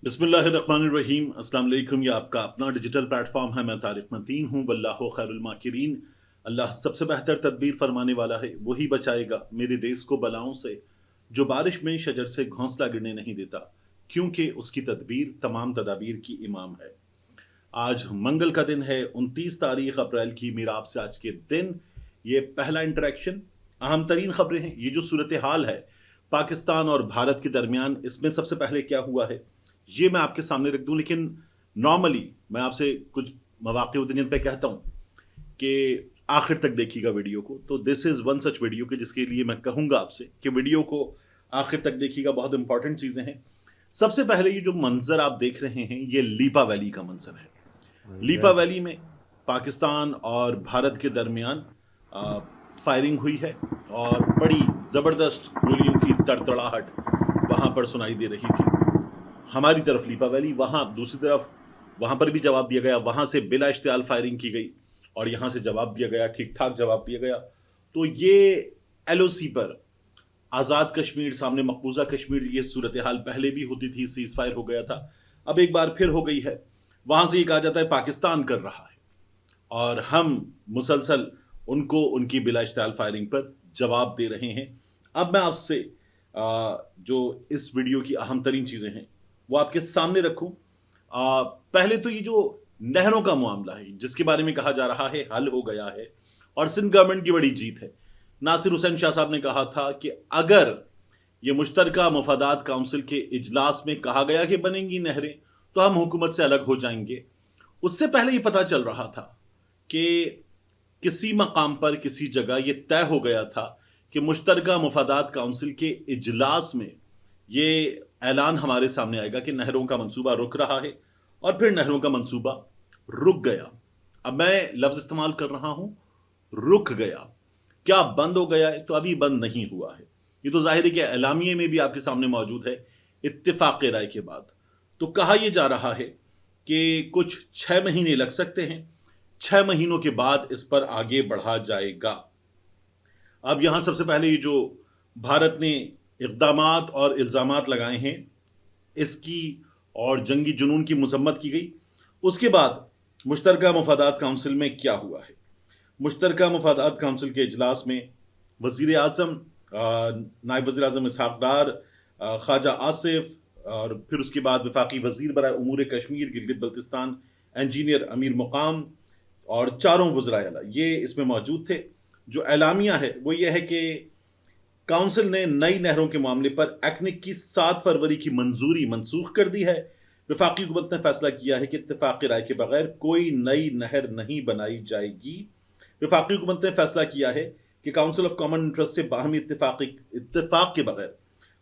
बिस्मिल्लाहिर्रहमानिर्रहीम। अस्सलाम वालेकुम। ये आपका अपना डिजिटल प्लेटफॉर्म है। मैं तारिक मतीन हूँ। वल्लाहु खैरुल माकिरीन। अल्लाह सबसे बेहतर तदबीर फरमाने वाला है, वही बचाएगा मेरे देश को बलाओं से, जो बारिश में शजर से घोंसला गिरने नहीं देता, क्योंकि उसकी तदबीर तमाम तदाबीर की इमाम है। आज मंगल का दिन है, 29 तारीख अप्रैल की। मेरा आपसे आज के दिन ये पहला इंटरेक्शन। अहम तरीन खबरें हैं। ये जो सूरत हाल है पाकिस्तान और भारत के दरमियान, इसमें सबसे पहले क्या हुआ है ये मैं आपके सामने रख दूं। लेकिन नॉर्मली मैं आपसे कुछ मवाक़े उद्दीन पे कहता हूं कि आखिर तक देखिएगा वीडियो को। तो this is one such video के जिसके लिए मैं कहूंगा आपसे कि वीडियो को आखिर तक देखिएगा। बहुत इंपॉर्टेंट चीज़ें हैं। सबसे पहले ये जो मंजर आप देख रहे हैं ये लीपा वैली का मंजर है। लीपा वैली में पाकिस्तान और भारत के दरमियान फायरिंग हुई है और बड़ी ज़बरदस्त गोलियों की तड़तड़ाहट वहाँ पर सुनाई दे रही थी। हमारी तरफ लीपा वैली, वहाँ दूसरी तरफ वहाँ पर भी जवाब दिया गया। वहाँ से बिला इश्तियाल फायरिंग की गई और यहाँ से जवाब दिया गया, ठीक ठाक जवाब दिया गया। तो ये LOC पर आज़ाद कश्मीर सामने मकबूजा कश्मीर, ये सूरत हाल पहले भी होती थी, सीज फायर हो गया था, अब एक बार फिर हो गई है। वहाँ से ये कहा जाता है पाकिस्तान कर रहा है और हम मुसलसल उनको उनकी बिला इश्तियाल फायरिंग पर जवाब दे रहे हैं। अब मैं आपसे जो इस वीडियो की अहम तरीन चीज़ें हैं वो आपके सामने रखूं। पहले तो ये जो नहरों का मामला है जिसके बारे में कहा जा रहा है हल हो गया है और सिंध गवर्नमेंट की बड़ी जीत है। नासिर हुसैन शाह साहब ने कहा था कि अगर ये मुश्तरका मफादात काउंसिल के इजलास में कहा गया कि बनेंगी नहरें तो हम हुकूमत से अलग हो जाएंगे। उससे पहले ये पता चल रहा था कि किसी मकाम पर किसी जगह ये तय हो गया था कि मुश्तरका मफादात काउंसिल के इजलास में ये ऐलान हमारे सामने आएगा कि नहरों का मंसूबा रुक रहा है और फिर नहरों का मंसूबा रुक गया। अब मैं लफ्ज इस्तेमाल कर रहा हूं, रुक गया। क्या बंद हो गया है? तो अभी बंद नहीं हुआ है। ये तो जाहिर है कि एलामिये में भी आपके सामने मौजूद है, इत्तिफाक राय के बाद। तो कहा यह जा रहा है कि कुछ 6 महीने लग सकते हैं, 6 महीनों के बाद इस पर आगे बढ़ा जाएगा। अब यहां सबसे पहले ये जो भारत ने इक़दामात और इल्ज़ामात लगाए हैं इसकी और जंगी जुनून की मज़म्मत की गई। उसके बाद मुश्तरका मफादात काउंसिल में क्या हुआ है? मुश्तरका मफादात काउंसिल के इजलास में वज़ीर आज़म, नायब वज़ीर आज़म इसहाक़ डार, ख्वाजा आसिफ और फिर उसके बाद वफाकी वज़ीर बराए उमूर कश्मीर गिलगित बल्तिस्तान इंजीनियर अमीर मुकाम और चारों वज़राए आला ये इसमें मौजूद थे। जो एलामिया है वो ये है कि काउंसिल ने नई नहरों के मामले पर एक्निक की 7 फरवरी की मंजूरी मनसूख कर दी है। वफाकी हुकूमत ने फैसला किया है कि इत्तेफाक राय के बगैर कोई नई नहर नहीं बनाई जाएगी। वफाकी हुकूमत ने फैसला किया है कि काउंसिल ऑफ कॉमन इंटरेस्ट से बाहमी इत्तेफाक के बगैर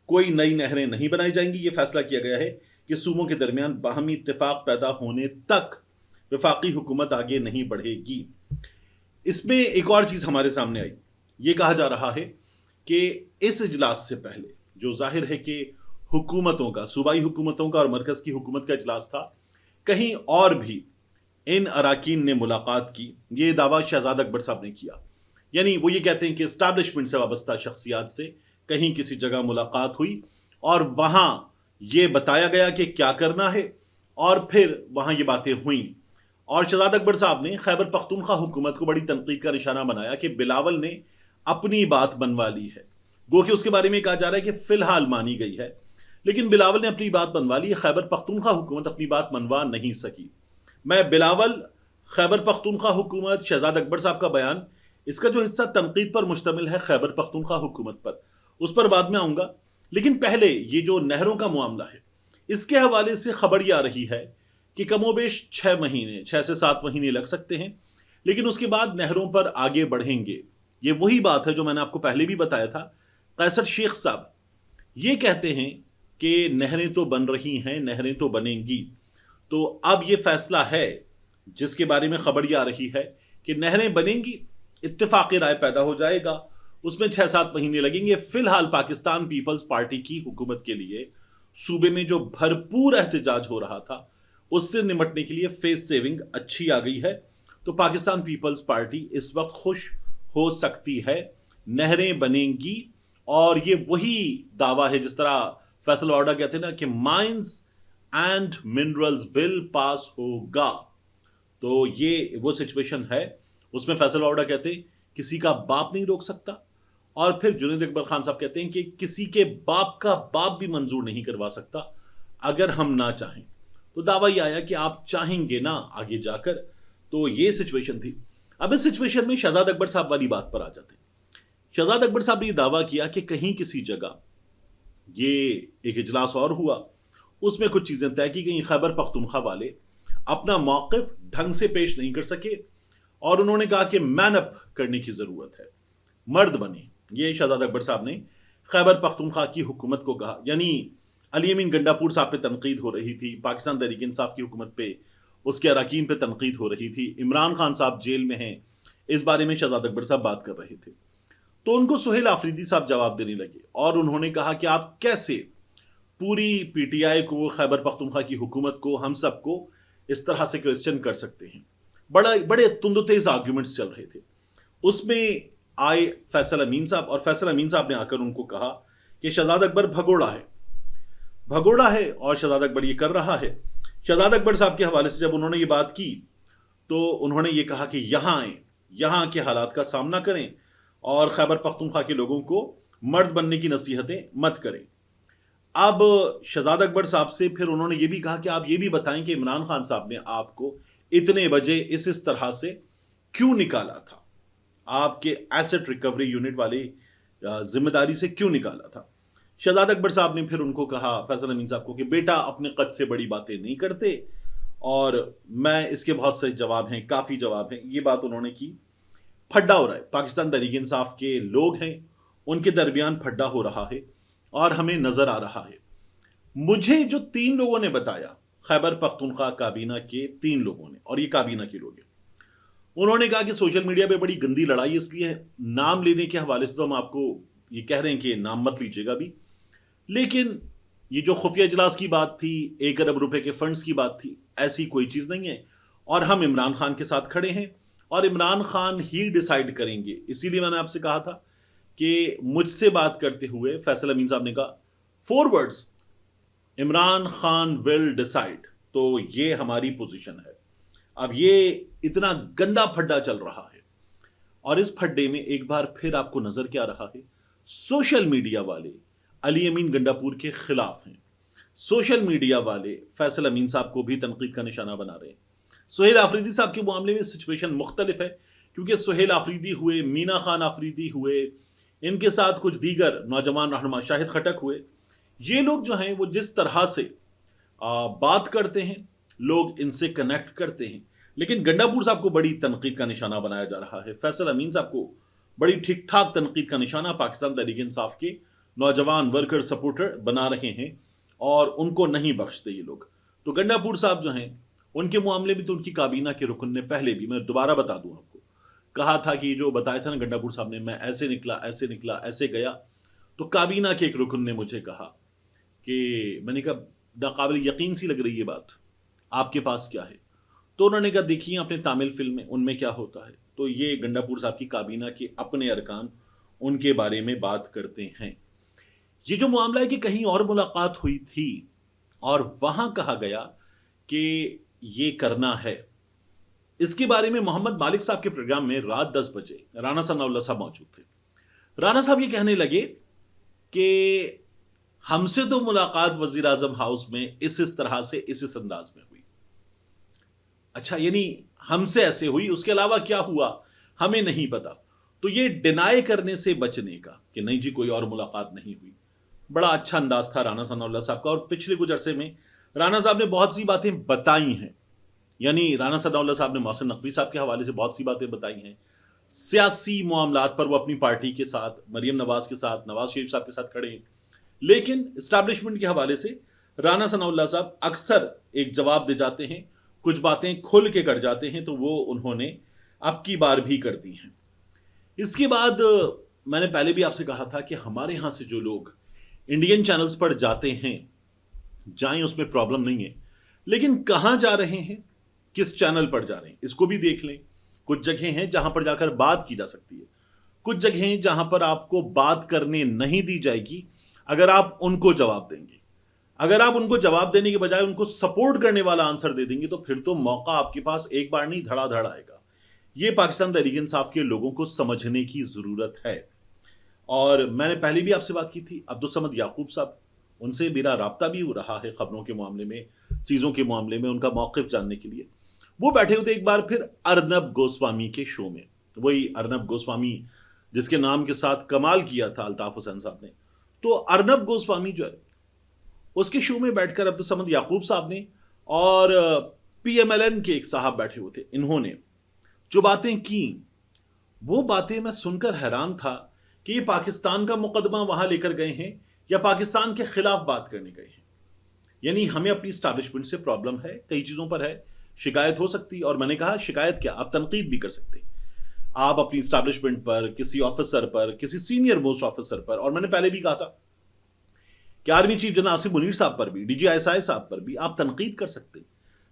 कोई नई नहरें नहीं बनाई जाएंगी। ये फैसला किया गया है कि सूबों के दरमियान बाहमी इत्तेफाक पैदा होने तक वफाकी हुकूमत आगे नहीं बढ़ेगी। इसमें एक और चीज़ हमारे सामने आई। ये कहा जा रहा है कि इस इजलास से पहले जो जाहिर है कि हुकूमतों का, सूबाई हुकूमतों का और मरकज की हुकूमत का इजलास था, कहीं और भी इन अराकीन ने मुलाकात की। ये दावा शहजाद अकबर साहब ने किया। यानी वो ये कहते हैं कि इस्टेब्लिशमेंट से वाबस्ता शख्सियात से कहीं किसी जगह मुलाकात हुई और वहाँ ये बताया गया कि क्या करना है और फिर वहाँ ये बातें हुई। और शहजाद अकबर साहब ने खैबर पख्तूनख्वा हुकूमत को बड़ी तनकीद का निशाना बनाया कि बिलावल ने अपनी बात मनवा ली है। गो कि उसके बारे में कहा जा रहा है कि फिलहाल मानी गई है, लेकिन बिलावल ने अपनी बात मनवा ली। खैबर पख्तूनख्वा हुकूमत अपनी बात मनवा नहीं सकी। मैं बिलावल, खैबर पख्तूनख्वा हुकूमत, शहजाद अकबर साहब का बयान, इसका जो हिस्सा तनकीद पर मुश्तमिल है खैबर पख्तूनख्वा हुकूमत पर, उस पर बाद में आऊँगा। लेकिन पहले ये जो नहरों का मामला है इसके हवाले से खबर यह आ रही है कि कमोबेश 6 महीने, 6 से 7 महीने लग सकते हैं, लेकिन उसके बाद नहरों पर आगे बढ़ेंगे। ये वही बात है जो मैंने आपको पहले भी बताया था। कैसर शेख साहब ये कहते हैं कि नहरें तो बन रही हैं, नहरें तो बनेंगी। तो अब ये फैसला है जिसके बारे में खबर ये आ रही है कि नहरें बनेंगी, इत्तेफाक राय पैदा हो जाएगा, उसमें 6-7 महीने लगेंगे। फिलहाल पाकिस्तान पीपल्स पार्टी की हुकूमत के लिए सूबे में जो भरपूर एहतजाज हो रहा था उससे निपटने के लिए फेस सेविंग अच्छी आ गई है। तो पाकिस्तान पीपल्स पार्टी इस वक्त खुश हो सकती है, नहरें बनेंगी। और ये वही दावा है जिस तरह फैसल वाडा कहते हैं ना कि mines and minerals bill pass होगा। तो ये वो सिचुएशन है, उसमें फैसल वावड़ा कहते हैं किसी का बाप नहीं रोक सकता, और फिर जुनैद अकबर खान साहब कहते हैं कि किसी के बाप का बाप भी मंजूर नहीं करवा सकता अगर हम ना चाहें। तो दावा ये आया कि आप चाहेंगे ना आगे जाकर। तो ये सिचुएशन थी। अब इस सिचुएशन में शहजाद अकबर साहब वाली बात पर आ जाते हैं। शहजाद अकबर साहब ने ये दावा किया कि कहीं किसी जगह ये एक इजलास और हुआ, उसमें कुछ चीजें तय की गई, खैबर पख्तूनख्वा वाले अपना मौक़िफ़ ढंग से पेश नहीं कर सके और उन्होंने कहा कि मैन अप करने की जरूरत है, मर्द बने। ये शहजाद अकबर साहब ने खैबर पख्तूनख्वा की हुकूमत को कहा। यानी अली अमीन गंडापुर साहब पे तनकीद हो रही थी, पाकिस्तान तहरीक इंसाफ की हुकूमत पे, उसके अरकान पे तनकीद हो रही थी, इमरान खान साहब जेल में हैं, इस बारे में शहजाद अकबर साहब बात कर रहे थे। तो उनको सुहेल आफरीदी साहब जवाब देने लगे और उन्होंने कहा कि आप कैसे पूरी पीटीआई को, खैबर पख्तूनख्वा की हुकूमत को, हम सबको इस तरह से क्वेश्चन कर सकते हैं। बड़े तुंदतेज आर्ग्यूमेंट्स चल रहे थे। उसमें आए फैसल अमीन साहब, और फैसल अमीन साहब ने आकर उनको कहा कि शहजाद अकबर भगोड़ा है और शहजाद अकबर ये कर रहा है। शहजाद अकबर साहब के हवाले से जब उन्होंने ये बात की तो उन्होंने ये कहा कि यहां आए, यहां के हालात का सामना करें और खैबर पख्तूनख्वा के लोगों को मर्द बनने की नसीहतें मत करें। अब शहजाद अकबर साहब से फिर उन्होंने ये भी कहा कि आप ये भी बताएं कि इमरान खान साहब ने आपको इतने बजे इस तरह से क्यों निकाला था, आपके एसेट रिकवरी यूनिट वाली जिम्मेदारी से क्यों निकाला था। शहजाद अकबर साहब ने फिर उनको कहा, फैसल अमीन साहब को, कि बेटा अपने कद से बड़ी बातें नहीं करते और मैं इसके बहुत से जवाब हैं, काफी जवाब हैं। ये बात उन्होंने की। फड्डा हो रहा है, पाकिस्तान तहरीक इंसाफ के लोग हैं, उनके दरमियान फड्डा हो रहा है और हमें नजर आ रहा है। मुझे जो 3 लोगों ने बताया, खैबर पख्तूनख्वा काबीना के 3 लोगों ने, और ये काबीना के लोग हैं, उन्होंने कहा कि सोशल मीडिया पे बड़ी गंदी लड़ाई इसलिए है, नाम लेने के हवाले से तो हम आपको ये कह रहे हैं कि नाम मत लीजिएगा भी, लेकिन ये जो खुफिया इजलास की बात थी, 1 अरब रुपए के फंड्स की बात थी, ऐसी कोई चीज नहीं है और हम इमरान खान के साथ खड़े हैं और इमरान खान ही डिसाइड करेंगे। इसीलिए मैंने आपसे कहा था कि मुझसे बात करते हुए फैसल अमीन साहब ने कहा 4 words, Imran Khan will decide. तो ये हमारी पोजीशन है। अब ये इतना गंदा फड्डा चल रहा है और इस फड्डे में एक बार फिर आपको नजर क्या रहा है, सोशल मीडिया वाले अली अमीन गंडापुर के खिलाफ हैं। सोशल मीडिया वाले फैसल अमीन साहब को भी तनकीद का निशाना बना रहे हैं। सुहेल आफरीदी साहब के मामले में सिचुएशन मुख्तलिफ है, क्योंकि सुहेल आफरीदी हुए, मीना खान आफरीदी हुए, इनके साथ कुछ दीगर नौजवान रहनुमा शाहिद खटक हुए। ये लोग जो हैं वो जिस तरह से बात करते हैं, लोग इनसे कनेक्ट करते हैं, लेकिन गंडापुर साहब को बड़ी तनकीद का निशाना बनाया जा रहा है। फैसल अमीन साहब को बड़ी ठीक ठाक तनकीद का निशाना पाकिस्तान तहरीक इंसाफ के नौजवान वर्कर सपोर्टर बना रहे हैं और उनको नहीं बख्शते ये लोग। तो गंडापुर साहब जो हैं, उनके मामले में तो उनकी काबीना के रुकन ने पहले भी, मैं दोबारा बता दूं आपको, कहा था कि जो बताया था ना गंडापुर साहब ने, मैं ऐसे निकला ऐसे गया, तो काबीना के एक रुकन ने मुझे कहा कि, मैंने कहा नाकाबिल यकीन सी लग रही है बात, आपके पास क्या है? तो उन्होंने कहा देखिए अपने तामिल फिल्म में उनमें क्या होता है। तो ये गंडापुर साहब की काबीना के अपने अरकान उनके बारे में बात करते हैं। ये जो मामला है कि कहीं और मुलाकात हुई थी और वहां कहा गया कि ये करना है, इसके बारे में मोहम्मद मालिक साहब के प्रोग्राम में रात 10 बजे राना सनाउल्लाह साहब मौजूद थे। राना साहब ये कहने लगे कि हमसे तो मुलाकात वजीर आजम हाउस में इस तरह से इस अंदाज में हुई। अच्छा, यानी हमसे ऐसे हुई, उसके अलावा क्या हुआ हमें नहीं पता। तो ये डिनाई करने से बचने का कि नहीं जी कोई और मुलाकात नहीं हुई, बड़ा अच्छा अंदाज था राना सनाउल्लाह साहब का। और पिछले कुछ अरसे में राना साहब ने बहुत सी बातें बताई हैं, यानी राना सनाउल्लाह साहब ने मोहसिन नकवी साहब के हवाले से बहुत सी बातें बताई हैं। सियासी मामलात पर वो अपनी पार्टी के साथ, मरियम नवाज के साथ, नवाज शरीफ साहब के साथ खड़े हैं, लेकिन एस्टैब्लिशमेंट के हवाले से राना सनाउल्लाह साहब अक्सर एक जवाब दे जाते हैं, कुछ बातें खुल के कर जाते हैं, तो वो उन्होंने अब की बार भी कर दी हैं। इसके बाद मैंने पहले भी आपसे कहा था कि हमारे यहां से जो लोग इंडियन चैनल्स पर जाते हैं, जाएं, उसमें प्रॉब्लम नहीं है, लेकिन कहां जा रहे हैं, किस चैनल पर जा रहे हैं, इसको भी देख लें। कुछ जगह हैं जहां पर जाकर बात की जा सकती है, कुछ जगह हैं जहां पर आपको बात करने नहीं दी जाएगी अगर आप उनको जवाब देंगे। اگر آپ ان کو جواب دینے کے بجائے ان کو سپورٹ کرنے والا آنسر دے دیں گے تو پھر تو موقع آپ کے پاس ایک بار نہیں دھڑا دھڑ آئے گا. یہ پاکستان تحریک انصاف کے لوگوں کو سمجھنے کی ضرورت ہے. اور میں نے پہلے بھی آپ سے بات کی تھی عبدالصمد یعقوب صاحب، ان سے میرا رابطہ بھی ہو رہا ہے خبروں کے معاملے میں، چیزوں کے معاملے میں، ان کا موقف جاننے کے لیے. وہ بیٹھے ہوتے ایک بار پھر ارنب گوسوامی کے شو میں، وہی ارنب گوسوامی جس کے نام کے ساتھ کمال کیا تھا الطاف حسین صاحب نے. تو ارنب گوسوامی جو ہے اس کے شو میں بیٹھ کر عبدالصمد یعقوب صاحب نے اور پی ایم ایل این کے ایک صاحب بیٹھے ہوئے تھے، انہوں نے جو باتیں کی وہ باتیں میں سن کر حیران تھا کہ یہ پاکستان کا مقدمہ وہاں لے کر گئے ہیں یا پاکستان کے خلاف بات کرنے گئے ہیں. یعنی ہمیں اپنی اسٹیبلشمنٹ سے پرابلم ہے، کئی چیزوں پر ہے، شکایت ہو سکتی. اور میں نے کہا شکایت کیا، آپ تنقید بھی کر سکتے ہیں، آپ اپنی اسٹیبلشمنٹ پر، کسی آفیسر پر، کسی سینئر موسٹ آفیسر پر. اور میں نے پہلے بھی کہا تھا کہ army chief general Asif Munir صاحب پر بھی، ڈی جی ایس آئی صاحب پر بھی آپ تنقید کر سکتے ہیں.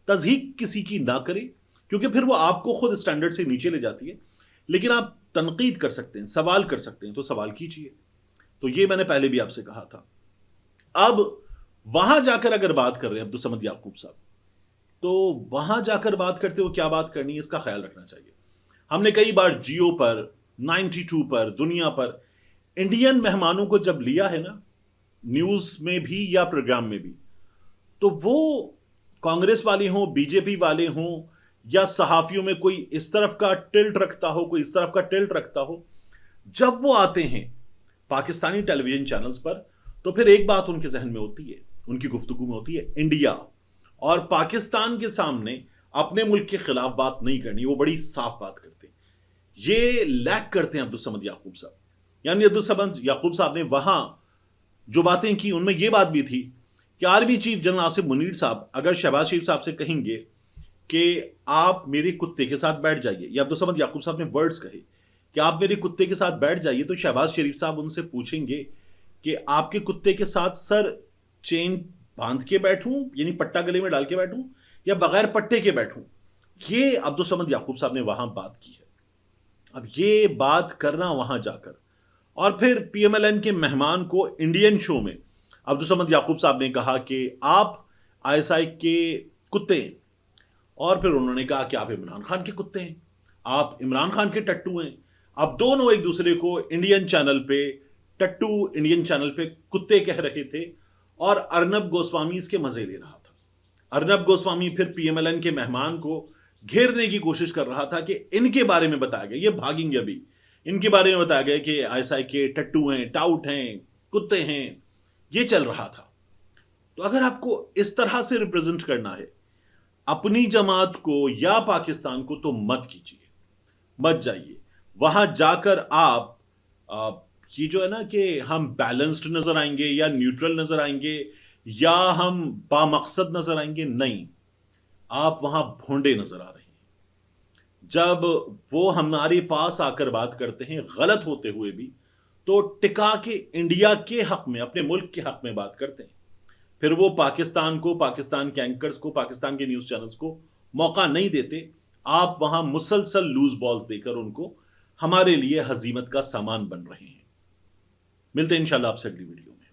تضحیق کسی کی نہ کریں کیونکہ پھر وہ آپ کو خود اسٹینڈرڈ سے نیچے لے جاتی ہے. لیکن آپ تنقید کر سکتے ہیں، سوال کر سکتے ہیں، تو سوال کیجیے. تو یہ میں نے پہلے بھی آپ سے کہا تھا. اب وہاں جا کر اگر بات کر رہے ہیں عبدالصمد یعقوب صاحب، تو وہاں جا کر بات کرتے ہو کیا بات کرنی ہے اس کا خیال رکھنا چاہیے. ہم نے کئی بار جیو پر، 92 پر، دنیا پر انڈین مہمانوں کو جب لیا ہے نا، نیوز میں بھی یا پروگرام میں بھی، تو وہ کانگریس والے ہوں، بی جے پی والے ہوں یا صحافیوں میں کوئی اس طرف کا ٹلٹ رکھتا ہو، کوئی اس طرف کا ٹلٹ رکھتا ہو، جب وہ آتے ہیں پاکستانی ٹیلی ویژن چینلز پر تو پھر ایک بات ان کے ذہن میں ہوتی ہے، ان کی گفتگو میں ہوتی ہے، انڈیا اور پاکستان کے سامنے اپنے ملک کے خلاف بات نہیں کرنی. وہ بڑی صاف بات کرتے ہیں. یہ لیک کرتے ہیں عبدالصمد یعقوب صاحب. یعنی عبدالصمد یعقوب صاحب نے وہاں جو باتیں کی ان میں یہ بات بھی تھی کہ army chief general Asif Munir صاحب اگر شہباز شریف صاحب سے کہیں گے کہ آپ میرے کتے کے ساتھ بیٹھ جائیے، یا عبدالصمد یعقوب صاحب نے ورڈز کہے کہ آپ میرے کتے کے ساتھ بیٹھ جائیے، تو شہباز شریف صاحب ان سے پوچھیں گے کہ آپ کے کتے کے ساتھ سر چین باندھ کے بیٹھوں، یعنی پٹا گلے میں ڈال کے بیٹھوں، یا بغیر پٹے کے بیٹھوں. یہ عبدالصمد یعقوب صاحب نے وہاں بات کی ہے. اب یہ بات کرنا وہاں جا کر، اور پھر پی ایم ایل این کے مہمان کو انڈین شو میں عبدالصمد یعقوب صاحب نے کہا کہ آپ آئی ایس آئی کے کتے ہیں، اور پھر انہوں نے کہا کہ آپ عمران خان کے کتے ہیں، آپ عمران خان کے ٹٹو ہیں. اب دونوں ایک دوسرے کو انڈین چینل پہ ٹٹو، انڈین چینل پہ کتے کہہ رہے تھے، اور ارنب گوسوامی اس کے مزے لے رہا تھا. ارنب گوسوامی پھر پی ایم ایل این کے مہمان کو گھیرنے کی کوشش کر رہا تھا کہ ان کے بارے میں بتایا گیا، یہ بھاگیں گے ابھی، ان کے بارے میں بتایا گیا کہ آئی ایس آئی کے ٹٹو ہیں، ٹاؤٹ ہیں، کتے ہیں. یہ چل رہا تھا. تو اگر آپ کو اس طرح سے ریپرزینٹ کرنا ہے اپنی جماعت کو یا پاکستان کو، تو مت کیجیے، مت جائیے وہاں. جا کر آپ یہ جو ہے نا کہ ہم بیلنسڈ نظر آئیں گے یا نیوٹرل نظر آئیں گے یا ہم بامقصد نظر آئیں گے، نہیں، آپ وہاں بھونڈے نظر آ رہے ہیں. جب وہ ہمارے پاس آ کر بات کرتے ہیں غلط ہوتے ہوئے بھی، تو ٹکا کے انڈیا کے حق میں، اپنے ملک کے حق میں بات کرتے ہیں. پھر وہ پاکستان کو، پاکستان کے اینکرز کو، پاکستان کے نیوز چینلز کو موقع نہیں دیتے. آپ وہاں مسلسل لوز بالز دے کر ان کو ہمارے لیے ہزیمت کا سامان بن رہے ہیں. ملتے ہیں انشاءاللہ آپ سے اگلی ویڈیو.